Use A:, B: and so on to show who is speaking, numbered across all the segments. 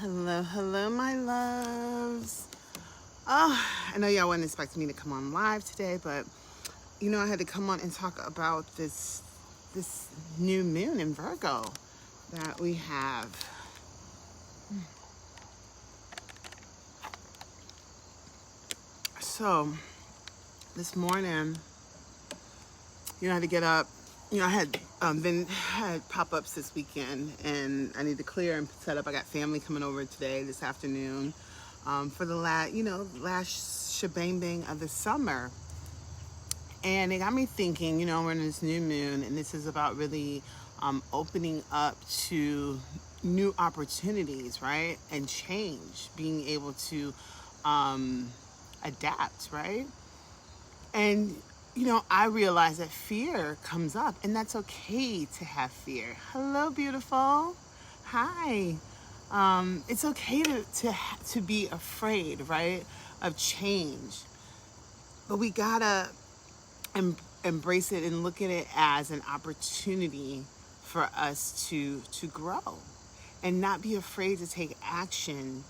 A: Hello, hello, my loves. Oh, I know y'all weren't expecting me to come on live today, but I had to come on and talk about this new moon in Virgo that we have. So this morning, I had to get up. I had pop-ups this weekend, and I need to clear and set up. I got family coming over today, this afternoon, for the last shebang bang of the summer. And it got me thinking, we're in this new moon, and this is about really opening up to new opportunities, right? And change, being able to adapt, right? And I realize that fear comes up, and that's okay to have fear. Hello, beautiful. Hi. It's okay to be afraid, right, of change, but we gotta embrace it and look at it as an opportunity for us to grow, and not be afraid to take action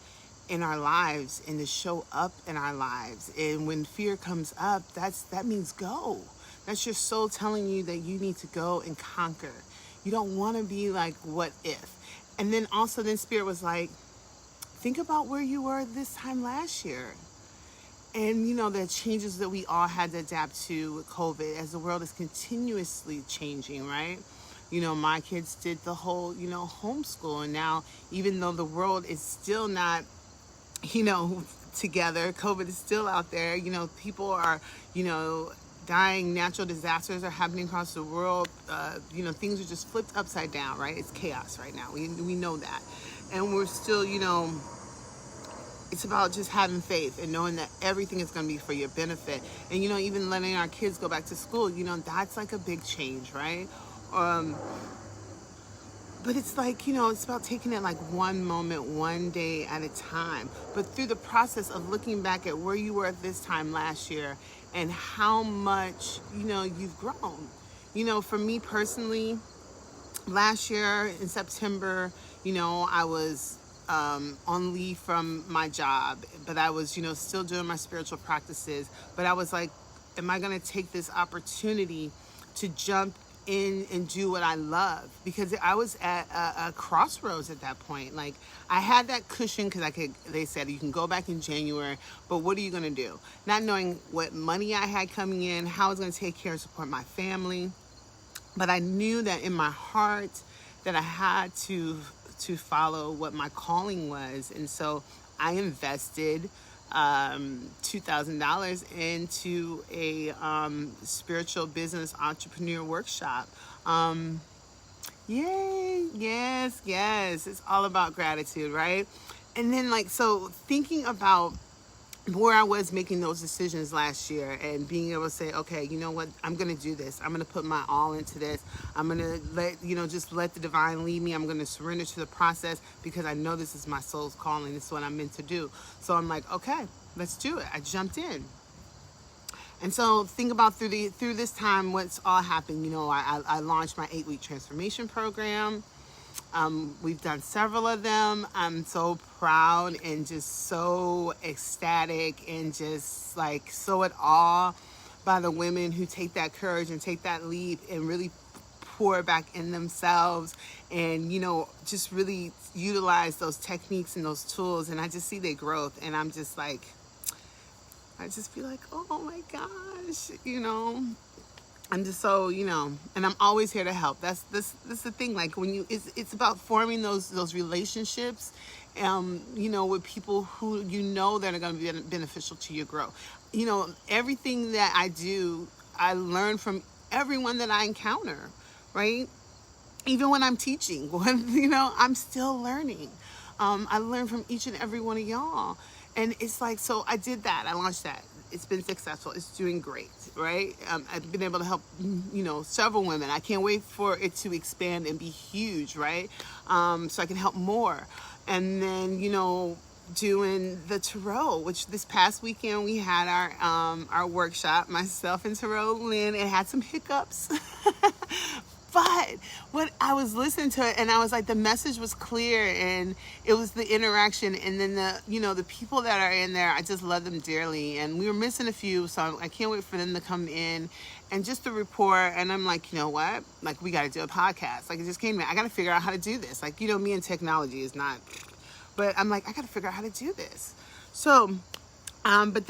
A: in our lives and to show up in our lives. And when fear comes up, that means go. That's your soul telling you that you need to go and conquer. You don't want to be like, what if? And then also Spirit was like, think about where you were this time last year. And the changes that we all had to adapt to with COVID, as the world is continuously changing, right? My kids did the whole, homeschool. And now, even though the world is still not together, COVID is still out there, people are, dying, natural disasters are happening across the world, things are just flipped upside down, right? It's chaos right now. We know that. And we're still, it's about just having faith and knowing that everything is going to be for your benefit. And, even letting our kids go back to school, that's like a big change, right? But it's like, it's about taking it like one moment, one day at a time. But through the process of looking back at where you were at this time last year and how much, you've grown. For me personally, last year in September, I was on leave from my job, but I was, still doing my spiritual practices. But I was like, am I going to take this opportunity to jump in and do what I love? Because I was at a crossroads at that point. Like, I had that cushion because they said you can go back in January, but what are you going to do? Not knowing what money I had coming in, how I was going to take care and support my family. But I knew that in my heart that I had to follow what my calling was. And so I invested $2,000 into a spiritual business entrepreneur workshop. Yay, yes, it's all about gratitude, right? And then so thinking about where I was making those decisions last year and being able to say, okay, you know what, I'm going to do this. I'm going to put my all into this. I'm going to just let the divine lead me. I'm going to surrender to the process because I know this is my soul's calling. This is what I'm meant to do. So I'm like, okay, let's do it. I jumped in. And so think about through this time, what's all happened. I launched my 8-week transformation program. We've done several of them. I'm so proud and just so ecstatic and just so at awe by the women who take that courage and take that leap and really pour back in themselves and, just really utilize those techniques and those tools. And I just see their growth, and I'm just like, I just be like, oh my gosh, I'm just so, and I'm always here to help. That's the thing. Like when it's about forming those relationships, with people who that are going to be beneficial to your growth. Everything that I do, I learn from everyone that I encounter, right? Even when I'm teaching, I'm still learning. I learn from each and every one of y'all. And it's like, so I did that. I launched that. It's been successful. It's doing great, right? I've been able to help, several women. I can't wait for it to expand and be huge, right? So I can help more. And then, doing the tarot, which this past weekend we had our workshop, myself and Tarot Lynn. It had some hiccups. But what I was listening to it, and I was like, the message was clear, and it was the interaction, and then the people that are in there, I just love them dearly. And we were missing a few, so I can't wait for them to come in and just the report. And I'm like, you know what? Like, we got to do a podcast. Like, it just came to me. I got to figure out how to do this. Like, me and technology is not, but I'm like, I got to figure out how to do this. So, but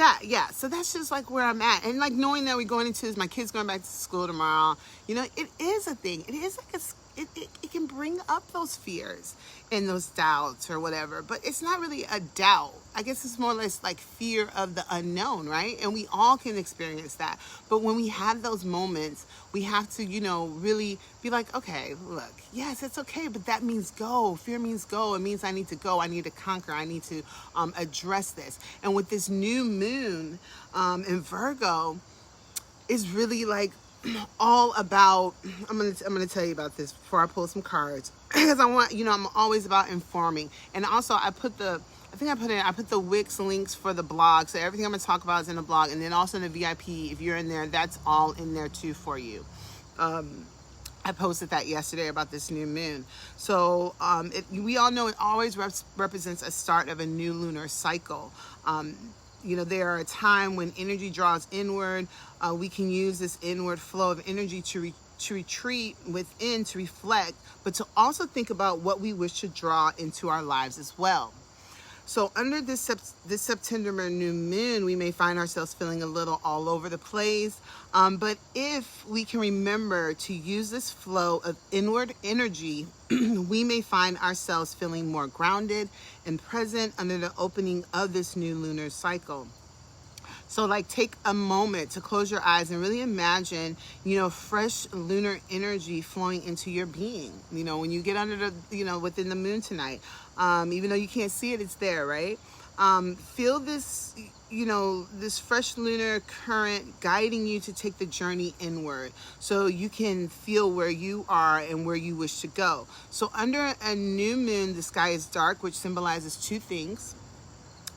A: so that's just like where I'm at. And like knowing that we're going into this, my kids going back to school tomorrow, it is a thing. It is like it can bring up those fears and those doubts or whatever, but it's not really a doubt. I guess it's more or less like fear of the unknown, right? And we all can experience that. But when we have those moments, we have to, really be like, okay, look, yes, it's okay, but that means go. Fear means go. It means I need to go. I need to conquer. I need to address this. And with this new moon in Virgo, is really like all about, I'm gonna tell you about this before I pull some cards, because I want, I'm always about informing. And also I put the Wix links for the blog, so everything I'm gonna talk about is in the blog, and then also in the VIP, if you're in there, that's all in there too for you. I posted that yesterday about this new moon. So we all know it always represents a start of a new lunar cycle. There are a time when energy draws inward. We can use this inward flow of energy to retreat within, to reflect, but to also think about what we wish to draw into our lives as well. So under this September new moon, we may find ourselves feeling a little all over the place. But if we can remember to use this flow of inward energy, we may find ourselves feeling more grounded and present under the opening of this new lunar cycle. So like take a moment to close your eyes and really imagine, fresh lunar energy flowing into your being. When you get under the, within the moon tonight, even though you can't see it, it's there, right? Feel this, this fresh lunar current guiding you to take the journey inward so you can feel where you are and where you wish to go. So under a new moon, the sky is dark, which symbolizes two things.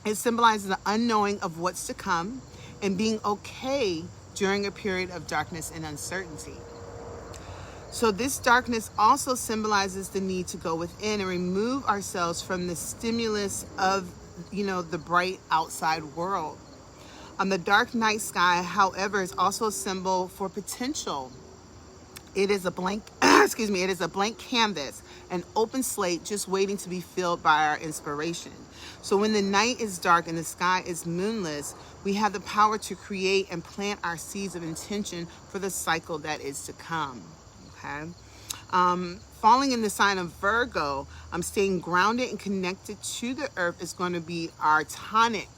A: It symbolizes the unknowing of what's to come and being okay during a period of darkness and uncertainty. So this darkness also symbolizes the need to go within and remove ourselves from the stimulus of, the bright outside world. The dark night sky, however, is also a symbol for potential. It is a blank, it is a blank canvas, an open slate just waiting to be filled by our inspiration. So when the night is dark and the sky is moonless, we have the power to create and plant our seeds of intention for the cycle that is to come. Okay. Falling in the sign of Virgo, staying grounded and connected to the earth is going to be our tonic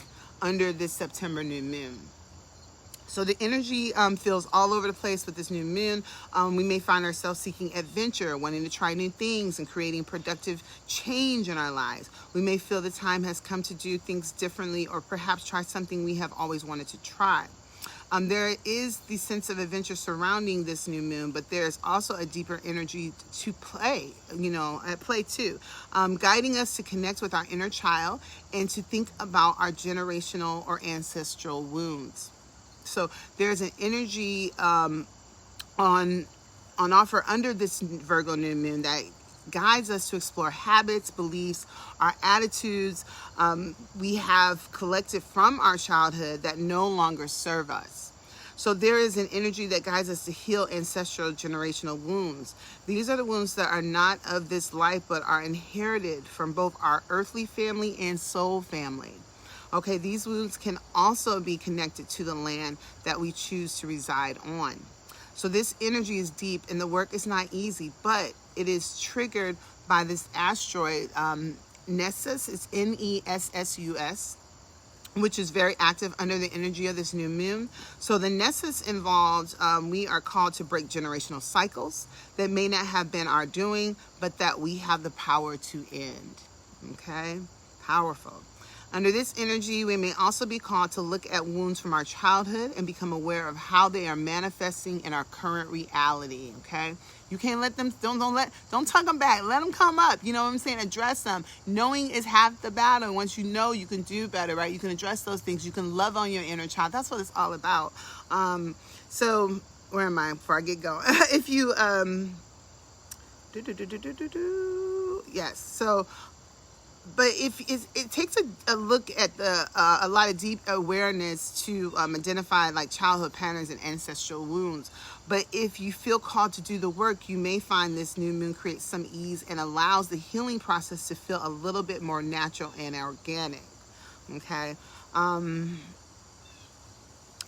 A: under this September new moon. So the energy feels all over the place with this new moon. We may find ourselves seeking adventure, wanting to try new things and creating productive change in our lives. We may feel the time has come to do things differently or perhaps try something we have always wanted to try. There is the sense of adventure surrounding this new moon, but there's also a deeper energy to play, at play too, guiding us to connect with our inner child and to think about our generational or ancestral wounds. So there's an energy on offer under this Virgo new moon that guides us to explore habits, beliefs, our attitudes we have collected from our childhood that no longer serve us. So there is an energy that guides us to heal ancestral generational wounds. These are the wounds that are not of this life, but are inherited from both our earthly family and soul family. Okay, these wounds can also be connected to the land that we choose to reside on. So this energy is deep and the work is not easy, but it is triggered by this asteroid, Nessus. It's Nessus, which is very active under the energy of this new moon. So the Nessus involved, we are called to break generational cycles that may not have been our doing, but that we have the power to end. Okay, powerful. Under this energy, we may also be called to look at wounds from our childhood and become aware of how they are manifesting in our current reality, okay? You can't let them, don't tug them back. Let them come up, you know what I'm saying? Address them. Knowing is half the battle. Once you know, you can do better, right? You can address those things. You can love on your inner child. That's what it's all about. So where am I before I get going? If you, Yes. So, but if it takes a look at a lot of deep awareness to identify like childhood patterns and ancestral wounds. But if you feel called to do the work, you may find this new moon creates some ease and allows the healing process to feel a little bit more natural and organic. Okay.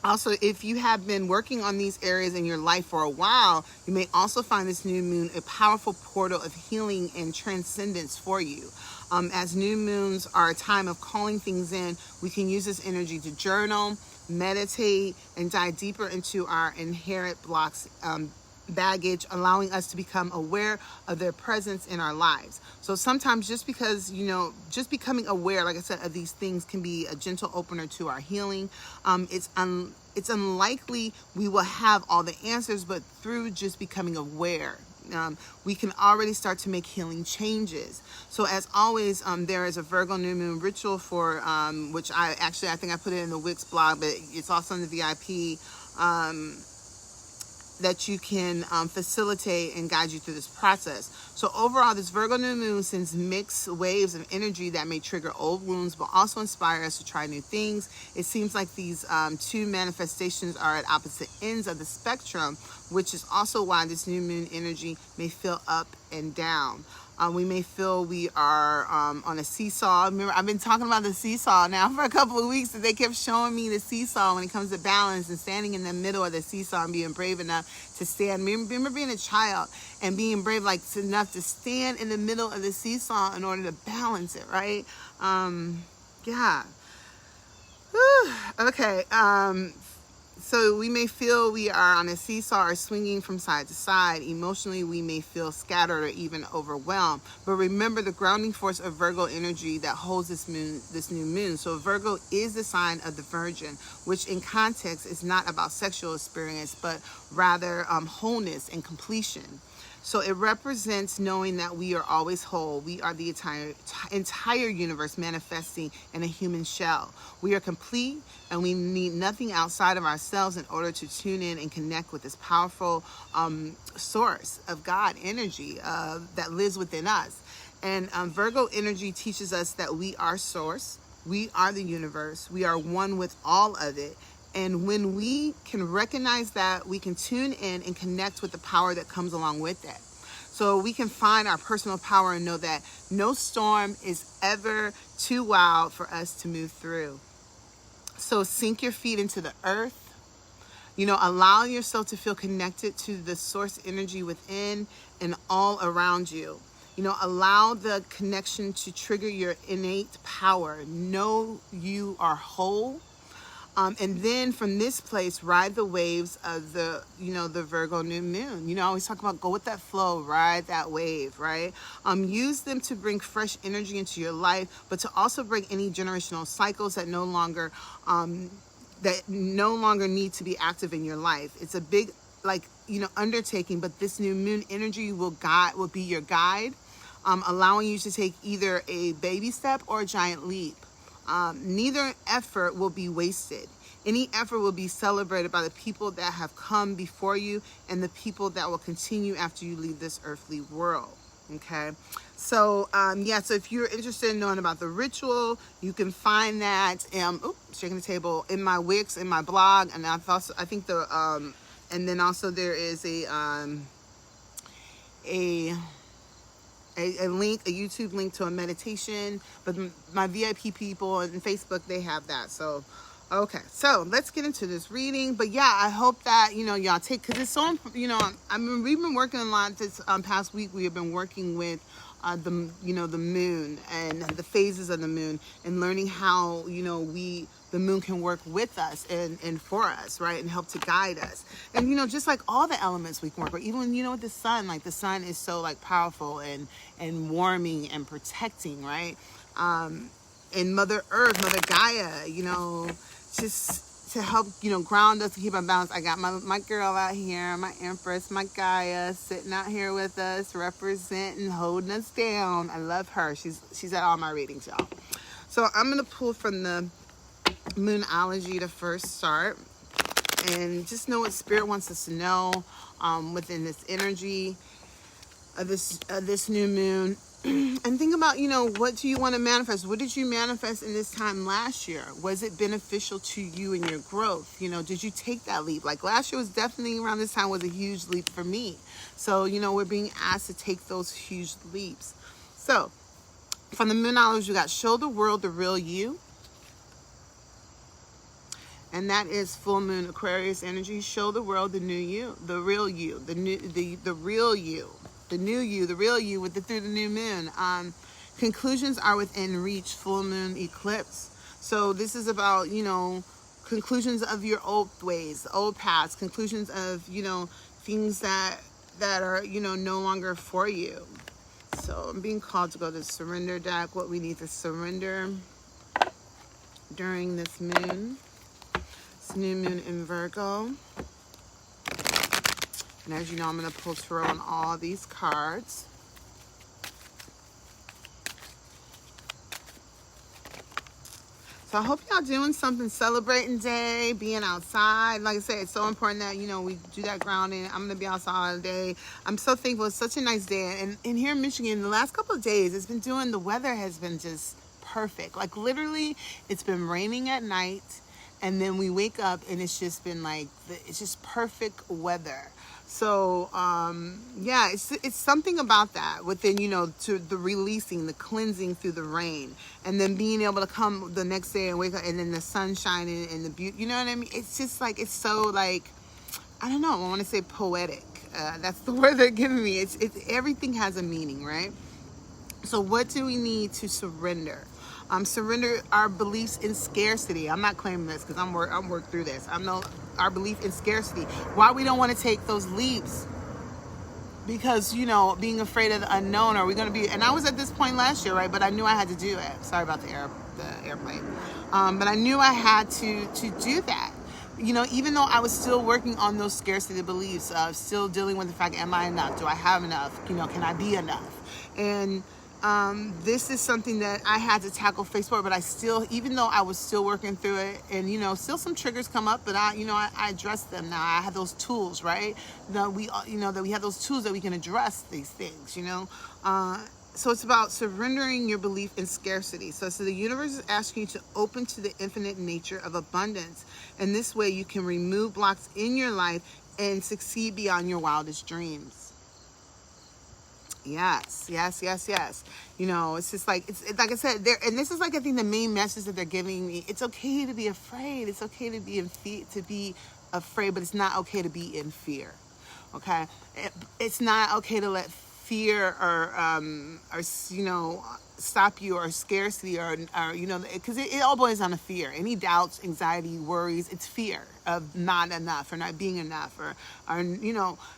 A: Also, if you have been working on these areas in your life for a while, you may also find this new moon a powerful portal of healing and transcendence for you. As new moons are a time of calling things in, we can use this energy to journal, meditate, and dive deeper into our inherent blocks, baggage, allowing us to become aware of their presence in our lives. So sometimes just because, just becoming aware, like I said, of these things can be a gentle opener to our healing. It's unlikely we will have all the answers, but through just becoming aware, we can already start to make healing changes. So as always, there is a Virgo new moon ritual for, which I think I put it in the Wix blog, but it's also in the VIP, that you can facilitate and guide you through this process. So overall, this Virgo new moon sends mixed waves of energy that may trigger old wounds, but also inspire us to try new things. It seems like these two manifestations are at opposite ends of the spectrum, which is also why this new moon energy may feel up and down. We may feel we are on a seesaw. Remember, I've been talking about the seesaw now for a couple of weeks, and they kept showing me the seesaw when it comes to balance and standing in the middle of the seesaw and being brave enough to stand. Remember being a child and being brave enough to stand in the middle of the seesaw in order to balance it, right? Yeah. Whew. Okay. So we may feel we are on a seesaw or swinging from side to side. Emotionally, we may feel scattered or even overwhelmed. But remember the grounding force of Virgo energy that holds this new moon. So Virgo is the sign of the Virgin, which in context is not about sexual experience, but rather wholeness and completion. So it represents knowing that we are always whole. We are the entire universe manifesting in a human shell. We are complete, and we need nothing outside of ourselves in order to tune in and connect with this powerful source of God energy that lives within us. And Virgo energy teaches us that we are source. We are the universe. We are one with all of it. And when we can recognize that, we can tune in and connect with the power that comes along with it. So we can find our personal power and know that no storm is ever too wild for us to move through. So sink your feet into the earth. Allow yourself to feel connected to the source energy within and all around you. Allow the connection to trigger your innate power. Know you are whole. And then from this place, ride the waves of the Virgo new moon. I always talk about go with that flow, ride that wave, right? Use them to bring fresh energy into your life, but to also bring any generational cycles that no longer need to be active in your life. It's a big, undertaking, but this new moon energy will be your guide, allowing you to take either a baby step or a giant leap. Neither effort will be wasted. Any effort will be celebrated by the people that have come before you and the people that will continue after you leave this earthly world. Okay. So, so if you're interested in knowing about the ritual, you can find that, shaking the table, in my Wix, in my blog. And and then also there is a link, a YouTube link to a meditation, but my VIP people on Facebook, they have that. So, okay, so let's get into this reading. But yeah, I hope that, y'all take, because it's so, we've been working a lot this past week. We have been working with the moon and the phases of the moon and learning how, the moon can work with us and for us, right? And help to guide us. And, just like all the elements we can work with, even, with the sun, the sun is so powerful and warming and protecting, right? And Mother Earth, Mother Gaia, just to help, ground us, to keep our balance. I got my girl out here, my Empress, my Gaia, sitting out here with us, representing, holding us down. I love her. She's at all my readings, y'all. So I'm going to pull from the Moonology to first start and just know what Spirit wants us to know within this energy. this new moon. And think about, what do you want to manifest? What did you manifest in this time last year? Was it beneficial to you and your growth? Did you take that leap? Like last year was definitely around this time was a huge leap for me. So, we're being asked to take those huge leaps. So from the Moonologist, you got show the world the real you. And that is full moon Aquarius energy. Show the world the new you, the real you, the real you. The new you, the real you through the new moon. Conclusions are within reach, full moon eclipse. So this is about, conclusions of your old ways, old paths, conclusions of, things that are, no longer for you. So I'm being called to go to the surrender deck, what we need to surrender during this moon. It's new moon in Virgo. And as you know, I'm going to pull tarot on all these cards. So I hope y'all doing something, celebrating day, being outside. Like I said, it's so important that, we do that grounding. I'm going to be outside all day. I'm so thankful. It's such a nice day. And here in Michigan, the last couple of days, the weather has been just perfect. Like literally, it's been raining at night. And then we wake up and it's just been like, it's just perfect weather. So, yeah, it's something about that within, to the releasing, the cleansing through the rain, and then being able to come the next day and wake up and then the sun shining and the beauty, you know what I mean? It's just like, it's so like, I don't know, I want to say poetic. That's the word they're giving me. It's everything has a meaning, right? So what do we need to surrender? Surrender our beliefs in scarcity. I'm not claiming this because I'm work through this. Our belief in scarcity. Why we don't want to take those leaps? Because, being afraid of the unknown. Are we going to be? And I was at this point last year, right? But I knew I had to do it. Sorry about the airplane. But I knew I had to do that. Even though I was still working on those scarcity beliefs, still dealing with the fact, am I enough? Do I have enough? Can I be enough? And this is something that I had to tackle face forward, but I still, even though I was still working through it, and still some triggers come up, but I address them now. I have those tools, right? That we have those tools that we can address these things, So it's about surrendering your belief in scarcity. So the universe is asking you to open to the infinite nature of abundance, and this way you can remove blocks in your life and succeed beyond your wildest dreams. Yes. It's just like, it's like I said, and this is like, I think the main message that they're giving me. It's okay to be afraid. It's okay to be afraid, but it's not okay to be in fear. Okay. It's not okay to let fear or stop you, or scarcity, or because it all boils down to fear. Any doubts, anxiety, worries, it's fear of not enough or not being enough or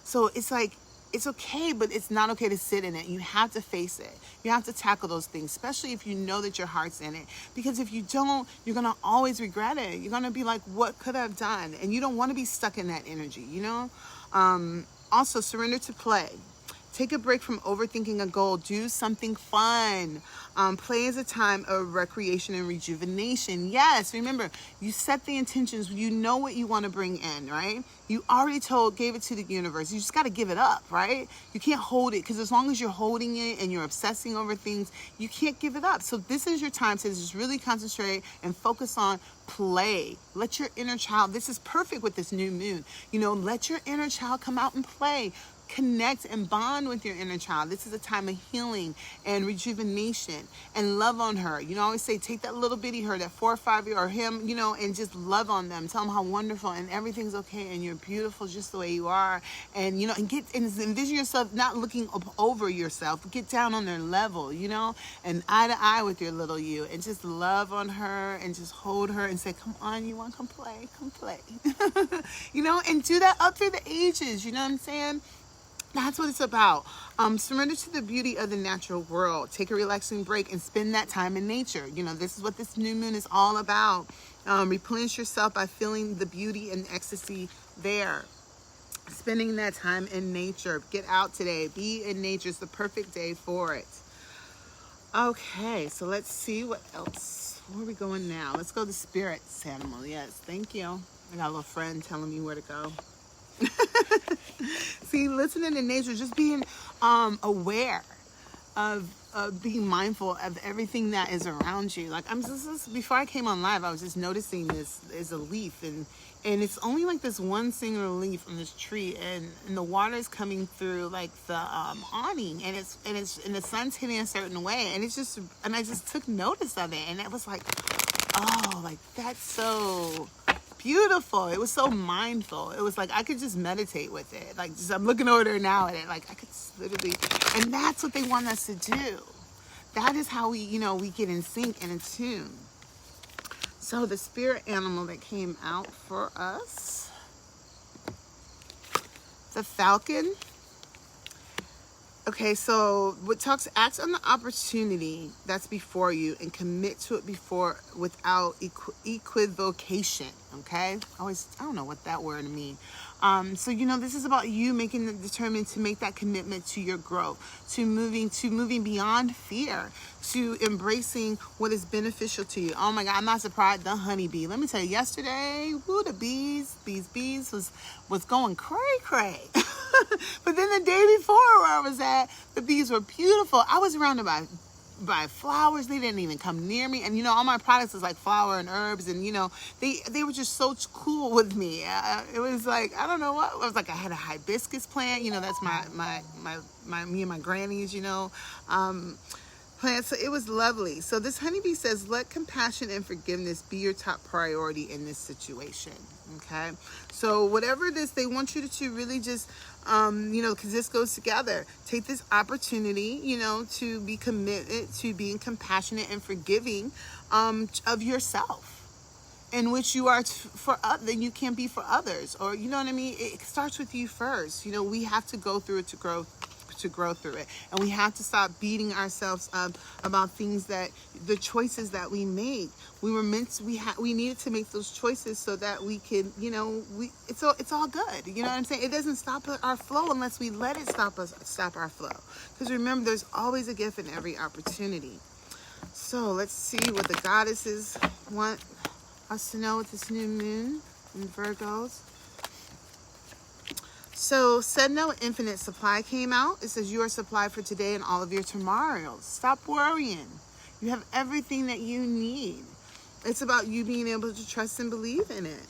A: so it's like, it's okay, but it's not okay to sit in it. You have to face it. You have to tackle those things, especially if you know that your heart's in it. Because if you don't, you're going to always regret it. You're going to be like, what could I have done? And you don't want to be stuck in that energy, Also, surrender to play. Take a break from overthinking a goal. Do something fun. Play is a time of recreation and rejuvenation. Yes, remember, you set the intentions. You know what you want to bring in, right? You already gave it to the universe. You just got to give it up, right? You can't hold it, because as long as you're holding it and you're obsessing over things, you can't give it up. So this is your time to just really concentrate and focus on play. Let your inner child, this is perfect with this new moon. Let your inner child come out and play. Connect and bond with your inner child. This is a time of healing and rejuvenation, and love on her. I always say, take that little bitty her, that 4 or 5 year or him, and just love on them. Tell them how wonderful and everything's okay and you're beautiful just the way you are. And and envision yourself not looking up over yourself. Get down on their level, and eye to eye with your little you, and just love on her and just hold her and say, come on, you want to come play. And do that up through the ages. You know what I'm saying? That's what it's about. Surrender to the beauty of the natural world. Take a relaxing break and spend that time in nature. This is what this new moon is all about. Replenish yourself by feeling the beauty and ecstasy there. Spending that time in nature. Get out today. Be in nature. It's the perfect day for it. Okay, so let's see what else. Where are we going now? Let's go to spirits animal. Yes, thank you. I got a little friend telling me where to go. See, listening to nature, just being aware of being mindful of everything that is around you. Like before I came on live, I was just noticing this is a leaf, and it's only like this one single leaf on this tree, and the water is coming through like the awning, and the sun's hitting a certain way, and I just took notice of it, and it was like, oh, like that's so beautiful. It was so mindful. It was like I could just meditate with it. Like I'm looking over there now at it. Like I could literally, and that's what they want us to do. That is how we get in sync and in tune. So the spirit animal that came out for us, the falcon. Okay, so act on the opportunity that's before you and commit to it without equivocation. Okay, I don't know what that word means. So this is about you determined to make that commitment to your growth, to moving beyond fear, to embracing what is beneficial to you. Oh my God, I'm not surprised. The honeybee. Let me tell you, yesterday, the bees was going cray. But then the day before where I was at, the bees were beautiful. I was surrounded by flowers. They didn't even come near me. And all my products is like flower and herbs, and they were just so cool with me. It was like, I don't know what. It was like I had a hibiscus plant. That's my me and my grannies. Plant. So it was lovely. So this honeybee says, let compassion and forgiveness be your top priority in this situation. Okay. So whatever it is, they want you to really just, because this goes together. Take this opportunity, to be committed to being compassionate and forgiving of yourself, in which you are then you can be for others. Or, you know what I mean? It starts with you first. We have to go through it to grow through it, and we have to stop beating ourselves up about the choices that we make. We needed to make those choices so that we can, it's all good. You know what I'm saying? It doesn't stop our flow unless we let it stop our flow. Because remember, there's always a gift in every opportunity. So let's see what the goddesses want us to know with this new moon in Virgos. So, said no infinite supply came out. It says you are supplied for today and all of your tomorrows. Stop worrying. You have everything that you need. It's about you being able to trust and believe in it.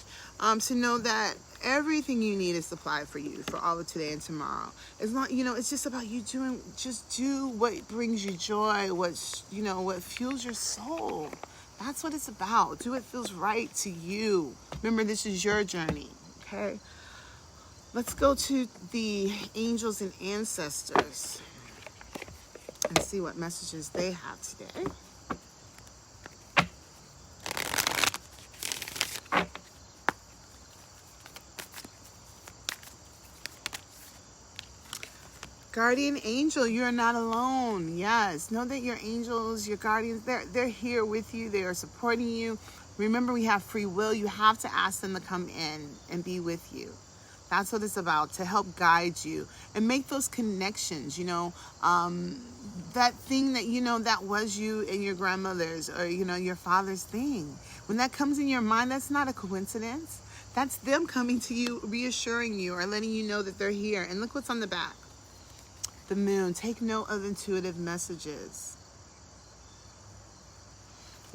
A: To know that everything you need is supplied for you for all of today and tomorrow. It's not, it's just about you do what brings you joy, what fuels your soul. That's what it's about. Do what feels right to you. Remember, this is your journey, okay? Let's go to the angels and ancestors and see what messages they have today. Guardian angel, you're not alone. Yes, know that your angels, your guardians, they're here with you. They are supporting you. Remember, we have free will. You have to ask them to come in and be with you. That's what it's about, to help guide you and make those connections, that thing that, that was you and your grandmother's or, your father's thing. When that comes in your mind, that's not a coincidence. That's them coming to you, reassuring you or letting you know that they're here. And look what's on the back. The moon. Take note of intuitive messages.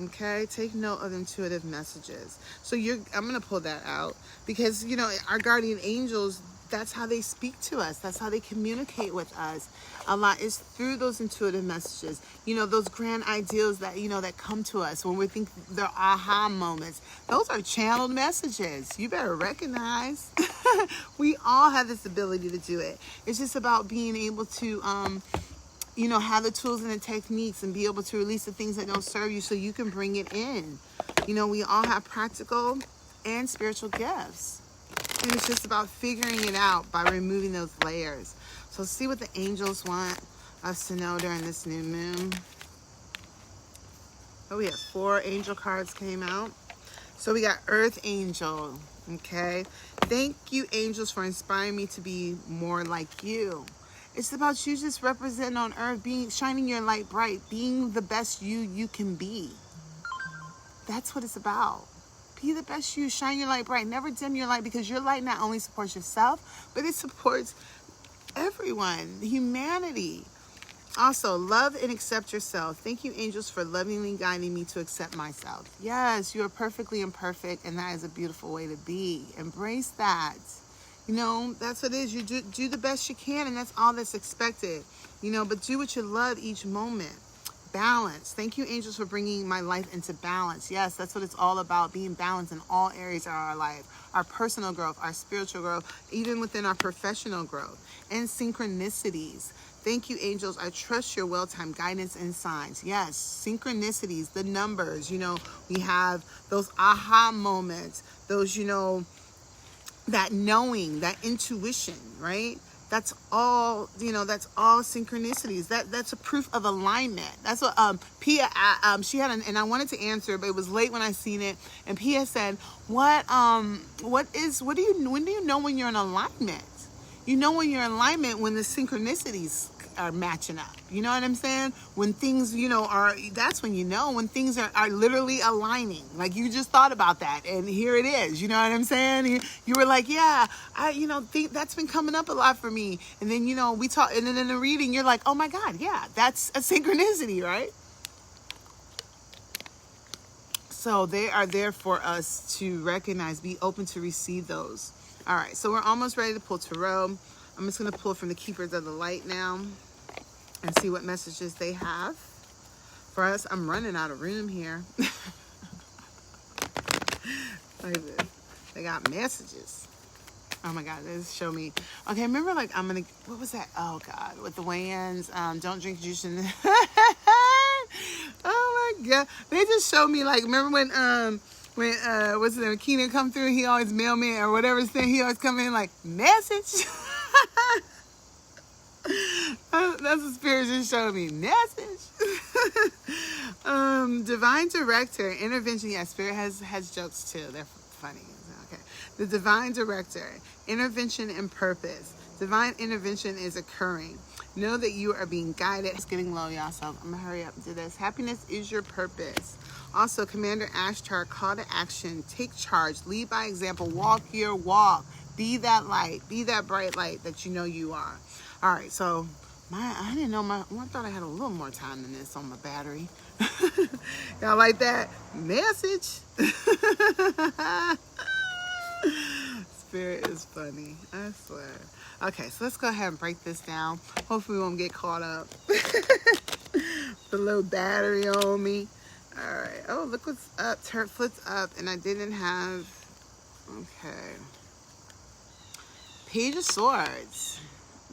A: Okay, take note of intuitive messages. So I'm going to pull that out because, our guardian angels, that's how they speak to us. That's how they communicate with us. A lot is through those intuitive messages, those grand ideals that, that come to us when we think they're aha moments. Those are channeled messages. You better recognize. We all have this ability to do it. It's just about being able to, have the tools and the techniques and be able to release the things that don't serve you so you can bring it in. We all have practical and spiritual gifts. And it's just about figuring it out by removing those layers. So see what the angels want us to know during this new moon. Oh, we have 4 angel cards came out. So we got Earth Angel. Okay. Thank you, angels, for inspiring me to be more like you. It's about you just representing on earth, shining your light bright, being the best you can be. That's what it's about. Be the best you, shine your light bright, never dim your light, because your light not only supports yourself, but it supports everyone, humanity. Also, love and accept yourself. Thank you, angels, for lovingly guiding me to accept myself. Yes, you are perfectly imperfect, and that is a beautiful way to be. Embrace that. You know, that's what it is. You do the best you can, and that's all that's expected. You know, but do what you love each moment. Balance. Thank you, angels, for bringing my life into balance. Yes, that's what it's all about, being balanced in all areas of our life. Our personal growth, our spiritual growth, even within our professional growth. And synchronicities. Thank you, angels. I trust your well-timed guidance and signs. Yes, synchronicities, the numbers, you know, we have those aha moments, those, you know, that knowing, that intuition, right? That's all, you know, that's all synchronicities. That's a proof of alignment. That's what Pia, she had, and I wanted to answer, but it was late when I seen it. And Pia said, when do you know when you're in alignment? You know when you're in alignment when the synchronicities are matching up. You know what I'm saying? When things, you know, that's when you know when things are literally aligning. Like you just thought about that and here it is. You know what I'm saying? You were like, yeah, I think that's been coming up a lot for me. And then, you know, we talk, and then in the reading, you're like, oh my God, yeah, that's a synchronicity, right? So they are there for us to recognize, be open to receive those. All right, so we're almost ready to pull tarot. I'm just going to pull from the Keepers of the Light now and see what messages they have for us. I'm running out of room here. Like this. They got messages. Oh my God, they just show me. Okay, remember like what was that? Oh God, with the weigh-ins, don't drink juice in the oh my God. They just showed me like, remember when what's his name, Keenan come through, he always mail me or whatever his thing, he always come in like, message. That's what Spirit just showed me. Message. Divine Director, intervention. Yeah, Spirit has jokes too. They're funny. Okay. The Divine Director, intervention and purpose. Divine intervention is occurring. Know that you are being guided. It's getting low, y'all, so I'm gonna hurry up and do this. Happiness is your purpose. Also, Commander Ashtar, call to action. Take charge. Lead by example. Walk your walk. Be that light. Be that bright light that you know you are. All right, so I didn't know I thought I had a little more time than this on my battery. Y'all like that? Message. Spirit is funny, I swear. Okay, so let's go ahead and break this down. Hopefully we won't get caught up. The little battery on me. All right. Oh, look what's up. Turn flips up, and I didn't have. Okay. Page of Swords.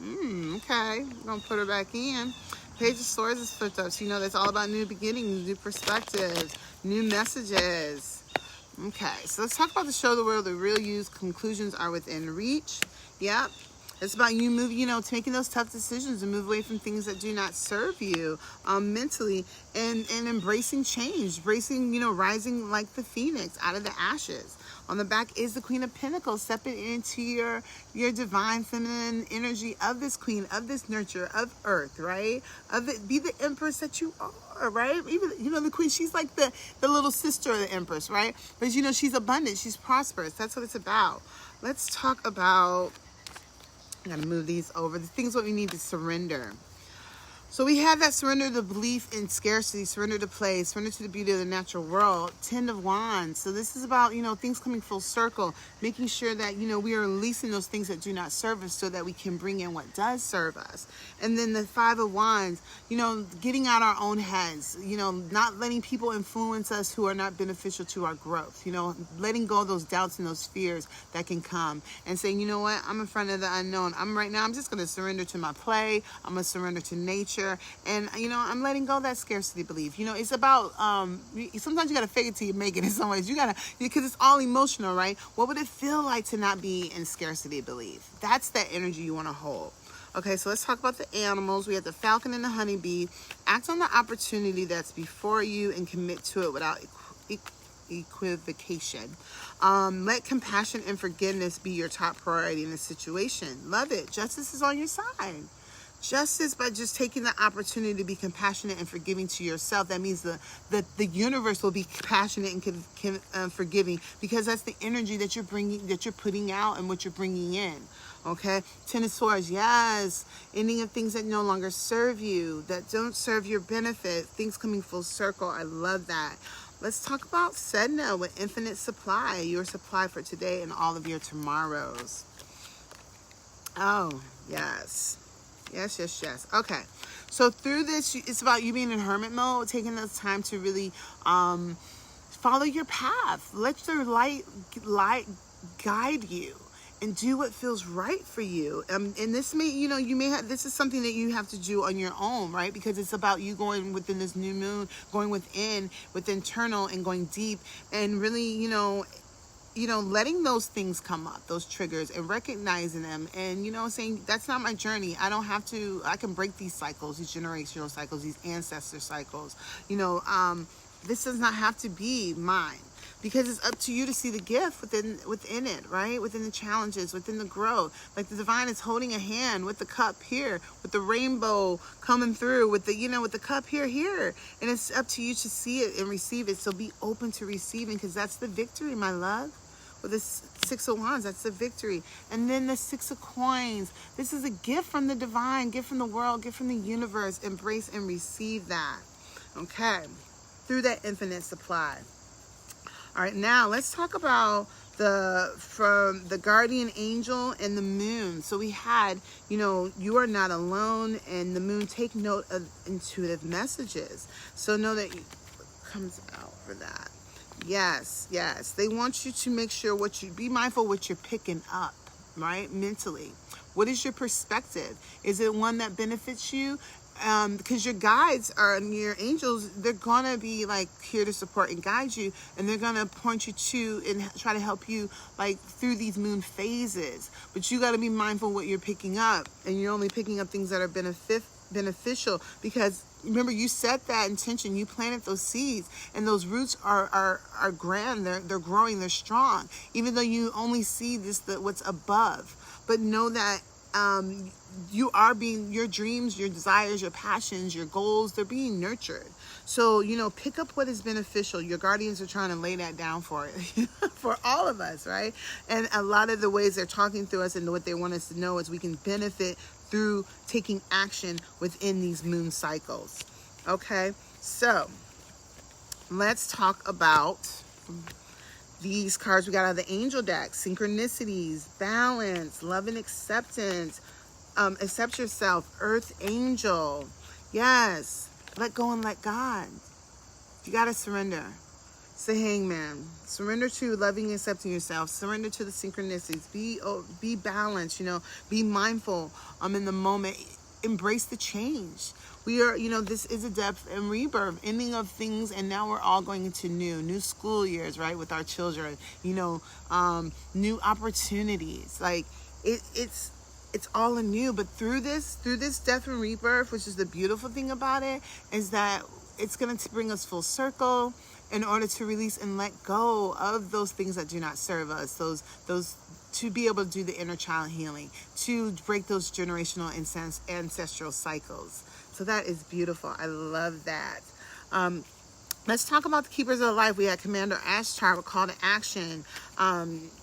A: Okay. I'm gonna put her back in. Page of Swords is flipped up, so you know that's all about new beginnings, new perspectives, new messages. Okay. So let's talk about the show the world. The real you's conclusions are within reach. Yep. It's about you moving, you know, taking those tough decisions and move away from things that do not serve you mentally and embracing change, embracing, you know, rising like the phoenix out of the ashes. On the back is the Queen of Pentacles, stepping into your divine feminine energy of this queen, of this nurture, of earth, right? Be the empress that you are, right? Even, you know, the queen, she's like the little sister of the empress, right? But, you know, she's abundant, she's prosperous. That's what it's about. Let's talk about, I'm going to move these over. The things what we need to surrender. So we have that surrender to belief in scarcity, surrender to play, surrender to the beauty of the natural world. 10 of Wands. So this is about, you know, things coming full circle, making sure that, you know, we are releasing those things that do not serve us so that we can bring in what does serve us. And then the 5 of Wands, you know, getting out our own heads, you know, not letting people influence us who are not beneficial to our growth, you know, letting go of those doubts and those fears that can come and saying, you know what, I'm in front of the unknown. I'm just going to surrender to my play. I'm going to surrender to nature. And, you know, I'm letting go of that scarcity belief. You know, it's about, sometimes you got to fake it till you make it in some ways. You got to, because it's all emotional, right? What would it feel like to not be in scarcity belief? That's that energy you want to hold. Okay, so let's talk about the animals. We have the falcon and the honeybee. Act on the opportunity that's before you and commit to it without equivocation. Let compassion and forgiveness be your top priority in the situation. Love it. Justice is on your side. Justice by just taking the opportunity to be compassionate and forgiving to yourself. That means the universe will be compassionate and forgiving, because that's the energy that you're bringing, that you're putting out and what you're bringing in. Okay, Ten of Swords, yes. Ending of things that no longer serve you, that don't serve your benefit. Things coming full circle. I love that. Let's talk about Sedna with infinite supply. Your supply for today and all of your tomorrows. Oh, yes. Yes, yes, yes. Okay. So through this, it's about you being in hermit mode, taking the time to really follow your path. Let your light guide you and do what feels right for you. And this may, you may have, this is something that you have to do on your own, right? Because it's about you going within this new moon, going with internal and going deep and really, letting those things come up, those triggers, and recognizing them and, saying, that's not my journey. I don't have to, I can break these cycles, these generational cycles, these ancestor cycles. This does not have to be mine. Because it's up to you to see the gift within it, right? Within the challenges, within the growth. Like the divine is holding a hand with the cup here, with the rainbow coming through, with the, with the cup here. And it's up to you to see it and receive it. So be open to receiving, because that's the victory, my love. With the Six of Wands, that's the victory. And then the Six of Coins. This is a gift from the divine, gift from the world, gift from the universe. Embrace and receive that. Okay. Through that infinite supply. All right, now let's talk about from the guardian angel and the moon. So we had, you are not alone, and the moon, take note of intuitive messages. So know that it comes out for that. Yes, yes. They want you to make sure be mindful what you're picking up, right? Mentally. What is your perspective? Is it one that benefits you? Because your guides and your angels, they're gonna be like here to support and guide you, and they're gonna point you to and try to help you like through these moon phases. But you got to be mindful what you're picking up, and you're only picking up things that are beneficial. Because remember, you set that intention, you planted those seeds, and those roots are grand. They're growing, they're strong. Even though you only see what's above, but know that. Your dreams, your desires, your passions, your goals, they're being nurtured. So, pick up what is beneficial. Your guardians are trying to lay that down for it, for all of us, right? And a lot of the ways they're talking through us and what they want us to know is we can benefit through taking action within these moon cycles. Okay, so let's talk about these cards we got out of the angel deck. Synchronicities, balance, love and acceptance, accept yourself, earth angel. Yes, let go and let God. You got to surrender. It's the Hangman. Surrender to loving and accepting yourself. Surrender to the synchronicities. Be balanced, be mindful in the moment. Embrace the change. We are, this is a death and rebirth, ending of things, and now we're all going into new school years, right, with our children, new opportunities. Like it's all anew. But through this death and rebirth, which is the beautiful thing about it, is that it's going to bring us full circle in order to release and let go of those things that do not serve us, those to be able to do the inner child healing, to break those generational ancestral cycles. So that is beautiful. I love that. Let's talk about the keepers of life. We had Commander Ashtar with call to action.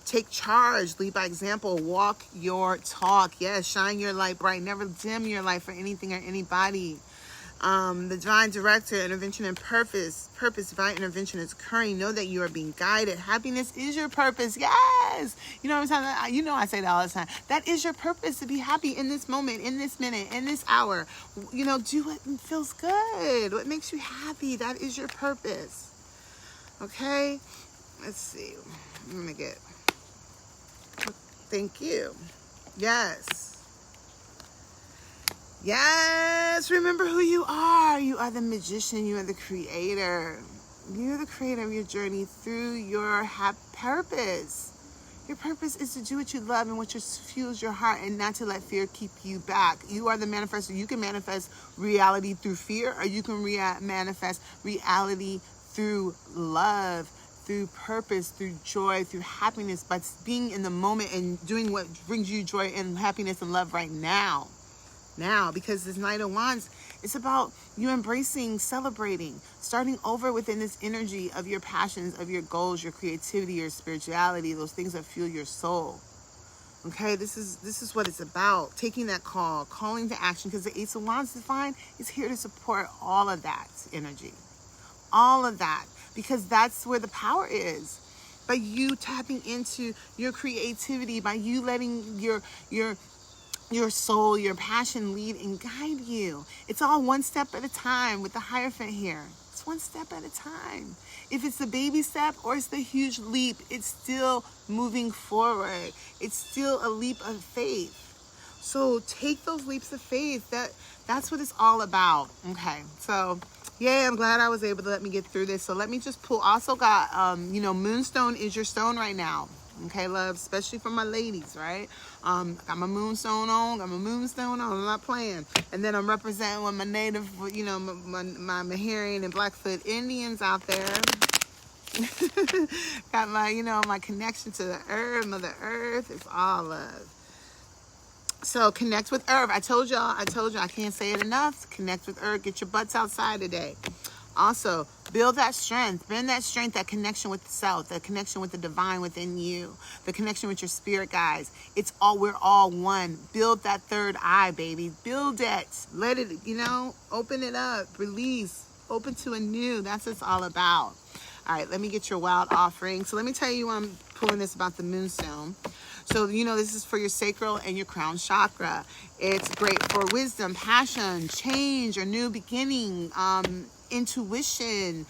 A: Take charge, lead by example, walk your talk. Yes, shine your light bright. Never dim your light for anything or anybody. The divine director, intervention and purpose, divine intervention is occurring. Know that you are being guided. Happiness is your purpose. Yes. What I'm saying? I say that all the time. That is your purpose, to be happy in this moment, in this minute, in this hour. Do what feels good. What makes you happy. That is your purpose. Okay. Let's see. I'm going to get. Thank you. Yes. Yes, remember who you are. You are the magician. You are the creator. You're the creator of your journey through your purpose. Your purpose is to do what you love and what fuels your heart, and not to let fear keep you back. You are the manifestor. You can manifest reality through fear, or you can manifest reality through love, through purpose, through joy, through happiness, by being in the moment and doing what brings you joy and happiness and love right now. Because this Knight of Wands, it's about you embracing, celebrating, starting over within this energy of your passions, of your goals, your creativity, your spirituality, those things that fuel your soul. Okay, this is what it's about. Taking that call, calling to action, because the Ace of Wands divine is here to support all of that energy. All of that. Because that's where the power is. By you tapping into your creativity, by you letting your soul, your passion lead and guide you. It's all one step at a time with the Hierophant here. It's one step at a time. If it's the baby step or it's the huge leap, it's still moving forward. It's still a leap of faith. So take those leaps of faith. That's what it's all about. Okay, so yay, I'm glad I was able to let me get through this. So let me just pull. Also got, Moonstone is your stone right now. Okay, love, especially for my ladies, right? Got my moonstone on, I'm not playing. And then I'm representing with my native, my Maharian and Blackfoot Indians out there. Got my, my connection to the earth, Mother Earth. It's all love. So connect with Earth. I told you, I can't say it enough. Connect with Earth. Get your butts outside today. Also, build that strength, that connection with the self, the connection with the divine within you, the connection with your spirit guides. We're all one. Build that third eye, baby. Build it. Let it, open it up, release, open to a new. That's what it's all about. All right, let me get your wild offering. So let me tell you why I'm pulling this about the moonstone. So, this is for your sacral and your crown chakra. It's great for wisdom, passion, change, or new beginning, intuition,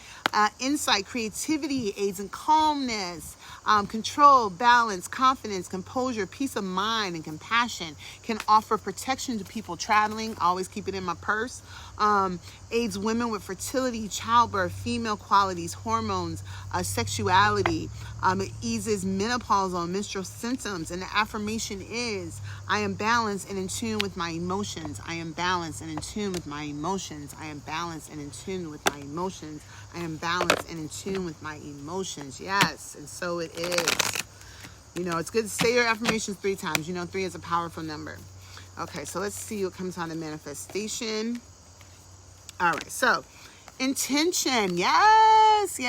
A: insight, creativity, aids in calmness, control, balance, confidence, composure, peace of mind, and compassion. Can offer protection to people traveling. Always keep it in my purse. Aids women with fertility, childbirth, female qualities, hormones, sexuality. It eases menopausal and menstrual symptoms. And the affirmation is, I am balanced and in tune with my emotions. I am balanced and in tune with my emotions. I am balanced and in tune with my emotions. I am balanced and in tune with my emotions. Yes, and so it is. It's good to say your affirmations 3 times. 3 is a powerful number. Okay, so let's see what comes on the manifestation. All right, so intention. Yes.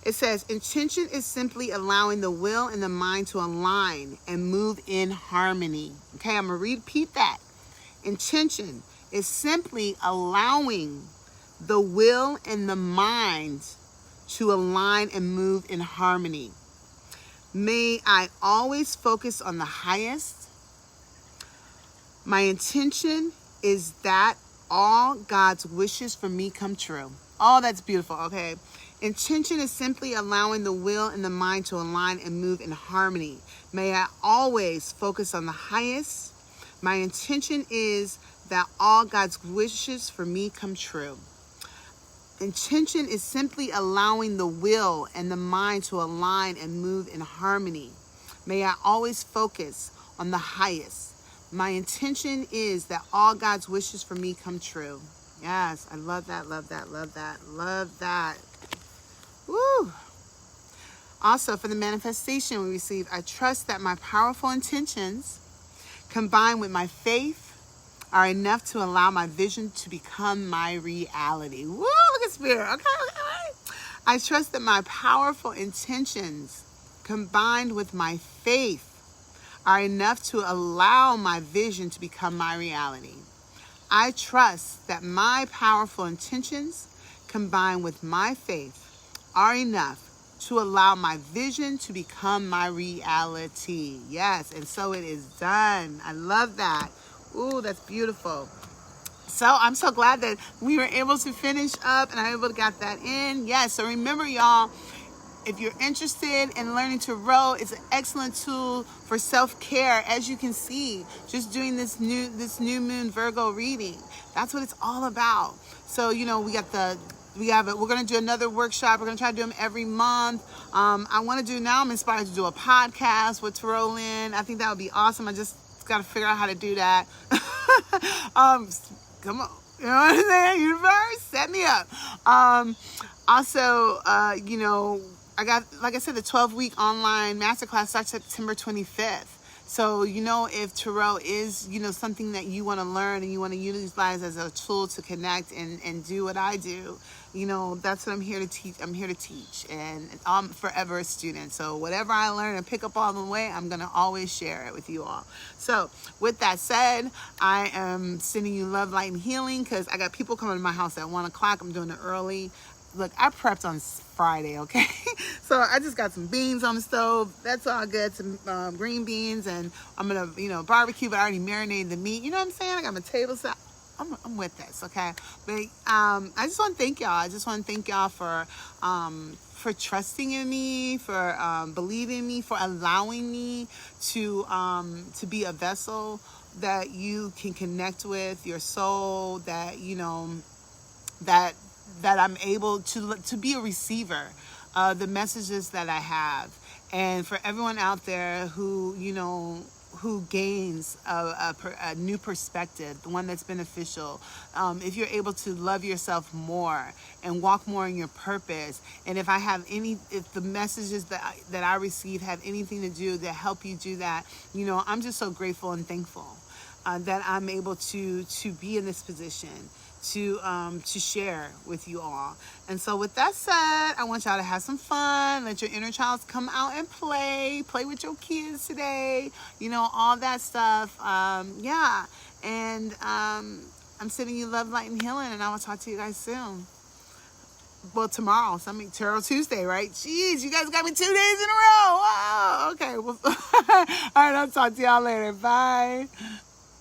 A: It says, intention is simply allowing the will and the mind to align and move in harmony. Okay, I'm going to repeat that. Intention is simply allowing the will and the mind to align and move in harmony. May I always focus on the highest. My intention is that all God's wishes for me come true. Oh, that's beautiful. Okay. Intention is simply allowing the will and the mind to align and move in harmony. May I always focus on the highest. My intention is that all God's wishes for me come true. Intention is simply allowing the will and the mind to align and move in harmony. May I always focus on the highest. My intention is that all God's wishes for me come true. Yes, I love that. Woo! Also, for the manifestation we receive, I trust that my powerful intentions, combined with my faith, are enough to allow my vision to become my reality. Woo! Look at Spirit. Okay. I trust that my powerful intentions, combined with my faith, are enough to allow my vision to become my reality. I trust that my powerful intentions, combined with my faith, are enough to allow my vision to become my reality. Yes, and so it is done. I love that. Ooh, that's beautiful. So I'm so glad that we were able to finish up and I'm able to get that in. Yes, so remember, y'all, if you're interested in learning to row, it's an excellent tool for self-care. As you can see, just doing this new moon Virgo reading, that's what it's all about. So, we're going to do another workshop. We're going to try to do them every month. I'm inspired to do a podcast with Tarot Lynn. I think that would be awesome. I just got to figure out how to do that. Come on. You know what I'm saying? Universe, set me up. I got, like I said, the 12-week online masterclass starts September 25th. So, if tarot is, something that you want to learn and you want to utilize as a tool to connect and do what I do, that's what I'm here to teach. I'm here to teach, and I'm forever a student. So whatever I learn and pick up all the way, I'm going to always share it with you all. So with that said, I am sending you love, light, and healing, because I got people coming to my house at 1 o'clock. I'm doing it early. Look, I prepped on Friday, okay? So I just got some beans on the stove. That's all good. Some green beans, and I'm going to, barbecue, but I already marinated the meat. You know what I'm saying? I got my table set. I'm with this, okay? But I just want to thank y'all. I just want to thank y'all for trusting in me, for believing in me, for allowing me to be a vessel that you can connect with your soul, that that I'm able to be a receiver of the messages that I have. And for everyone out there who gains a new perspective, the one that's beneficial, if you're able to love yourself more and walk more in your purpose, and if the messages that I receive have anything to do to help you do that, I'm just so grateful and thankful that I'm able to be in this position to share with you all. And so with that said, I want y'all to have some fun. Let your inner child come out and play with your kids today, all that stuff. Yeah. And I'm sending you love, light, and healing, and I will talk to you guys soon. Well, tomorrow, Tarot Tuesday, right? Jeez, you guys got me 2 days in a row. Wow. Okay. Well, all right, I'll talk to y'all later. Bye.